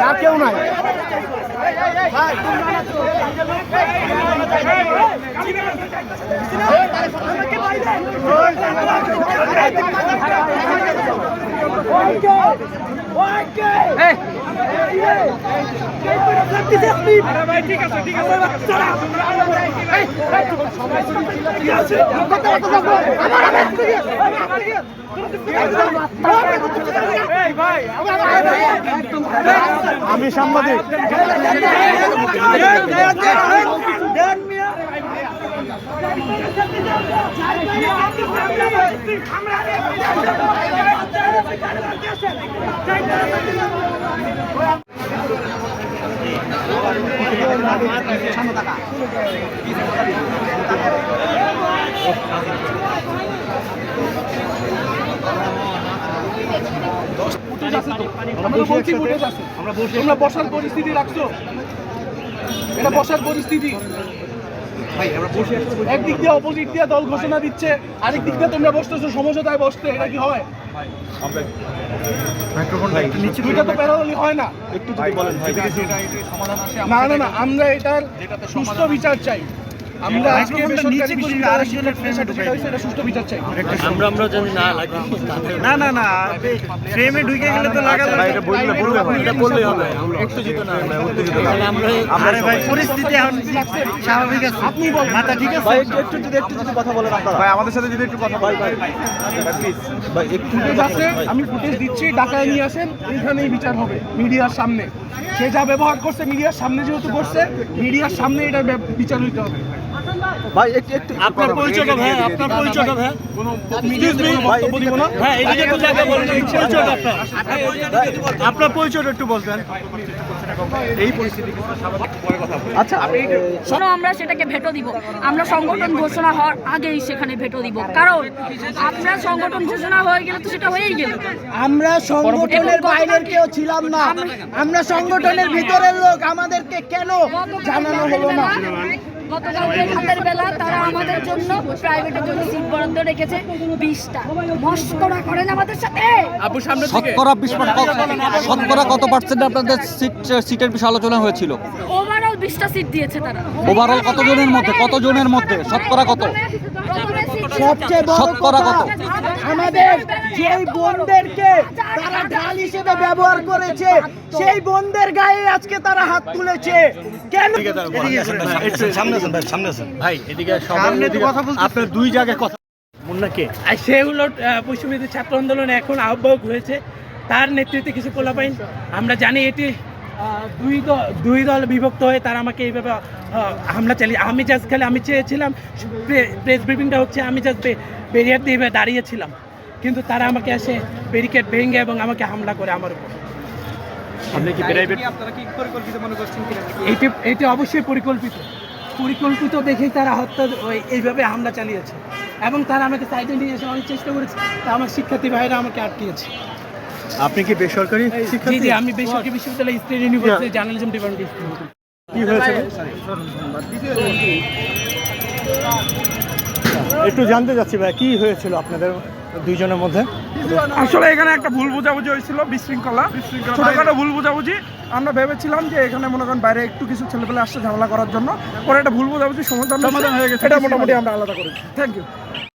আর কেউ নাই। আমি সাংবাদিক। তোমরা বসার পরিস্থিতি রাখছো, এটা বসার পরিস্থিতি। একদিক দিয়ে অপোজিট দিয়ে দল ঘোষণা দিচ্ছে, আরেক দিক দিয়ে তোমরা বসতেছো সমঝোতায় বসতে, এটা কি হয়? দুইটা তো প্যারালালি হয় না। না না না, আমরা এটার সুষ্ঠু বিচার চাই। আমরা আজকে বেসরকারি বিশ্ববিদ্যালয়ের এটা সুষ্ঠু বিচার চাই। আমরা যদি না লাগে না না না, ফ্রেমে ঢুকে গেলে তো লাগালো। এটা বললেই হবে, উত্তেজিত না আমরা আরে ভাই পরিস্থিতি এখন স্বাভাবিক আছে। আপনি বল মাথা ঠিক আছে ভাই, একটু যদি কথা বলেন আপনারা ভাই, আমাদের সাথে যদি একটু কথা বলেন ভাই প্লিজ ভাই। একটু আছে, আমি ফুটেজ দিচ্ছি, ঢাকায় নিয়ে আসেন, এখানেই বিচার হবে মিডিয়ার সামনে। সে যা ব্যবহার করছে মিডিয়ার সামনে, যেহেতু করছে মিডিয়ার সামনে, এটা বিচার হইতে হবে। ভাই একটু আপনার পরিচয়টা ভাই, আপনার পরিচয়টা ভাই, কোনো বক্তব্য দিব না। হ্যাঁ, এই যে তো জায়গা বলেন, পরিচয়টা আপনার পরিচয়টা একটু বলতেন। এই পরিস্থিতি আচ্ছা শোনো, আমরা সেটাকে ভেটো দিব। আমরা সংগঠন ঘোষণা হওয়ার আগেই সেখানে ভেটো দিব, কারণ আপনার সংগঠন ঘোষণা হয়ে গেলে তো সেটা হয়েই গেল। আমরা সংগঠনের বাইরের কেউ ছিলাম না, আমরা সংগঠনের ভিতরের লোক। আমাদেরকে কেন জানানো হলো না? গতকালকে রাতের বেলা তারা আমাদের জন্য প্রাইভেটের জন্য সিট বরাদ্দ রেখেছে 20টা। মস্করা করেন আমাদের সাথে। শতকরা কত পার্সেন্ট আপনাদের সিটের বিষয়ে আলোচনা হয়েছিল? ওভারঅল 20টা সিট দিয়েছে তারা। ওভারঅল কতজনের মধ্যে শতকরা কত? সবচেয়ে বড় কথা, আমাদের যেই বোনদেরকে তারা ঢাল হিসেবে ব্যবহার করেছে, সেই বোনদের গায়ে আজকে তারা হাত তুলেছে কেন? ভাই এদিকে আপনার দুই জায়গায় কথা মুন্নাকে আর সে হলো পশ্চিমবঙ্গের ছাত্র আন্দোলনে এখন আহ্বায়ক হয়েছে, তার নেতৃত্বে কিছু পোলাপাইন। আমরা জানি এটি দুই দল বিভক্ত হয়ে তারা আমাকে এইভাবে হামলা চালিয়ে। আমি জাস্ট খালি আমি চেয়েছিলাম প্রেস ব্রিফিংটা হচ্ছে, আমি জাস্ট ব্যারিয়ার দিয়ে দাঁড়িয়েছিলাম, কিন্তু তারা আমাকে এসে ব্যারিকেড ভেঙে এবং আমাকে হামলা করে আমার উপর। এটি অবশ্যই পরিকল্পিত দেখেই তারা হত্যা এইভাবে হামলা চালিয়েছে, এবং তারা আমাকে সাইডে নিয়ে এসে অনেক চেষ্টা করেছে। তা আমার শিক্ষার্থী ভাইরা আমাকে আটকিয়েছে। আপনি কি বেসরকারি শিক্ষার্থী? জি, আমি বেসরকারি বিশ্ববিদ্যালয় স্টেট ইউনিভার্সিটি জার্নালিজম ডিপার্টমেন্ট। কি হয়েছে একটু জানতে চাচ্ছি ভাই, কি হয়েছিল আপনাদের দুইজনের মধ্যে? আসলে এখানে একটা ভুল বোঝাবুঝি হয়েছিল, বিশৃঙ্খলা, ছোটখাটো ভুল বোঝাবুঝি। আমরা ভেবেছিলাম যে এখানে মনে করেন বাইরে একটু কিছু ছেলেপেলে আসছে ঝামেলা করার জন্য, পরে একটা ভুল বোঝাবুঝি সমাধান হয়ে গেছে। এটা মোটামুটি আমরা আলাদা করেছি। Thank you.